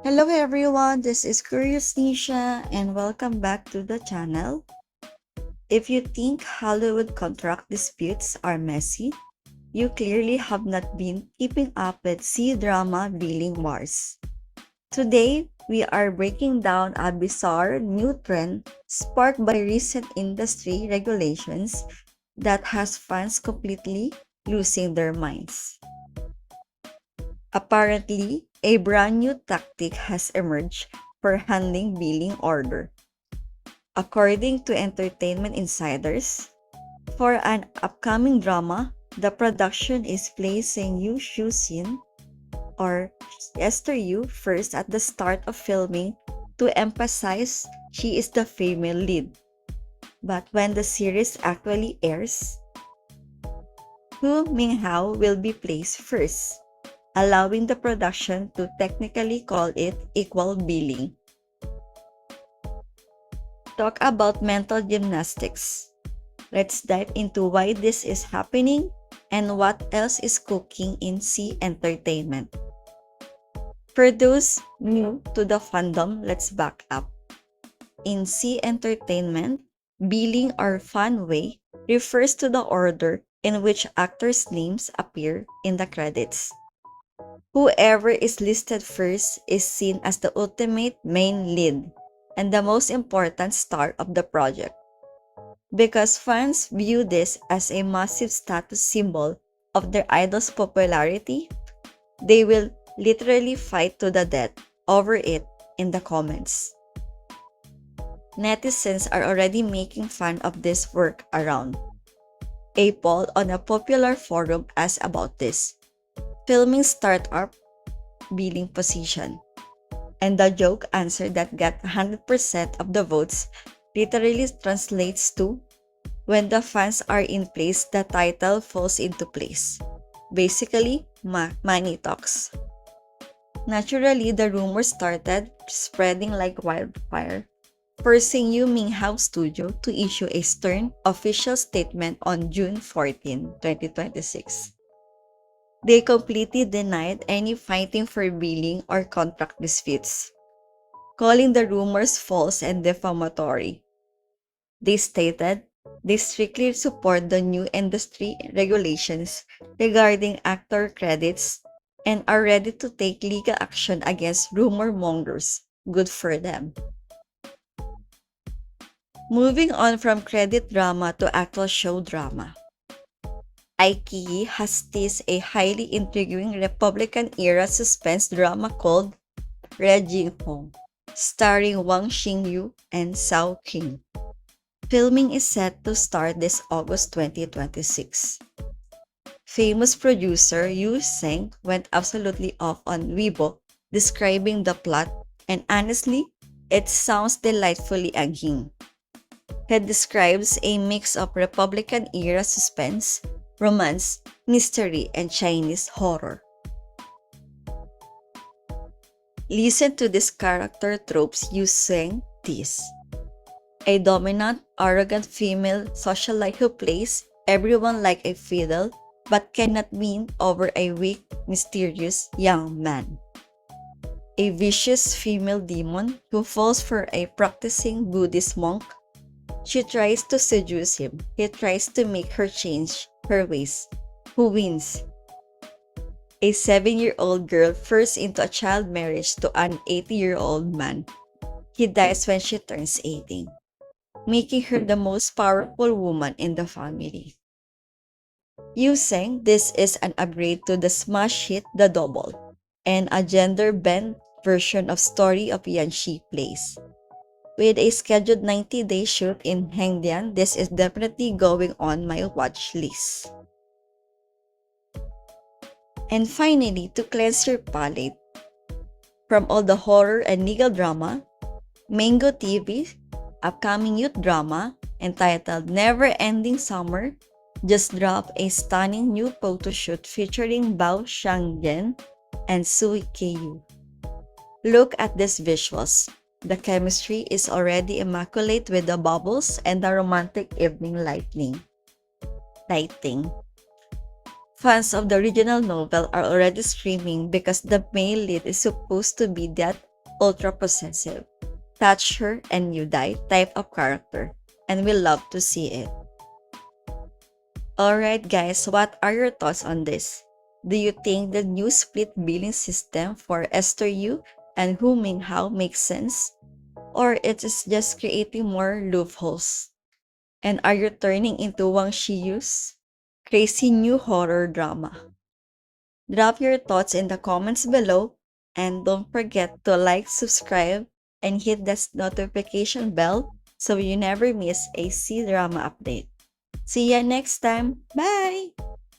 Hello everyone, this is Curious Nisha and welcome back to the channel. If you think Hollywood contract disputes are messy, you clearly have not been keeping up with C-drama billing wars. Today, we are breaking down a bizarre new trend sparked by recent industry regulations that has fans completely losing their minds. Apparently, a brand new tactic has emerged for handling billing order. According to Entertainment Insiders, for an upcoming drama, the production is placing Yu Shu-sin or Esther Yu first at the start of filming to emphasize she is the female lead. But when the series actually airs, Hu Minghao will be placed first, allowing the production to technically call it equal billing. Talk about mental gymnastics. Let's dive into why this is happening and what else is cooking in C Entertainment. For those new to the fandom, let's back up. In C Entertainment, billing or fan way refers to the order in which actors' names appear in the credits. Whoever is listed first is seen as the ultimate main lead and the most important star of the project. Because fans view this as a massive status symbol of their idol's popularity, they will literally fight to the death over it in the comments. Netizens are already making fun of this work around. A poll on a popular forum asked about this. Filming startup billing position. And the joke answer that got 100% of the votes literally translates to when the fans are in place, the title falls into place. Basically, money talks. Naturally, the rumors started spreading like wildfire, forcing Yu Minghao Studio to issue a stern official statement on June 14, 2026. They completely denied any fighting for billing or contract disputes, calling the rumors false and defamatory. They stated they strictly support the new industry regulations regarding actor credits and are ready to take legal action against rumor mongers. Good for them. Moving on from credit drama to actual show drama. iQIYI has teased a highly intriguing Republican-era suspense drama called Reggie Hong, starring Wang Xingyu and Sao King. Filming is set to start this August 2026. Famous producer Yu Seng went absolutely off on Weibo describing the plot, and honestly, it sounds delightfully aging. He describes a mix of Republican-era suspense, romance, mystery, and Chinese horror. Listen to these character tropes Yu Seng tease. A dominant, arrogant female socialite who plays everyone like a fiddle but cannot win over a weak, mysterious young man. A vicious female demon who falls for a practicing Buddhist monk. She tries to seduce him. He tries to make her change her ways. Who wins? A 7-year-old girl forced into a child marriage to an 80-year-old man. He dies when she turns 18, making her the most powerful woman in the family. Using this is an upgrade to the smash hit The Double, and a gender-bent version of Story of Yanxi plays. With a scheduled 90-day shoot in Hengdian, this is definitely going on my watch list. And finally, to cleanse your palate from all the horror and legal drama, Mango TV, upcoming youth drama entitled Never Ending Summer, just dropped a stunning new photo shoot featuring Bao Shangyan and Sui Keiyu. Look at these visuals. The chemistry is already immaculate with the bubbles and the romantic evening lighting. lighting. Fans of the original novel are already screaming because the male lead is supposed to be that ultra possessive, touch her and you die type of character, and we love to see it. Alright guys, what are your thoughts on this? Do you think the new split billing system for Esther Yu and Hu Minghao makes sense? Or it is just creating more loopholes? And are you turning into Wang Shiyu's crazy new horror drama? Drop your thoughts in the comments below and don't forget to like, subscribe, and hit that notification bell so you never miss a C-drama update. See ya next time. Bye!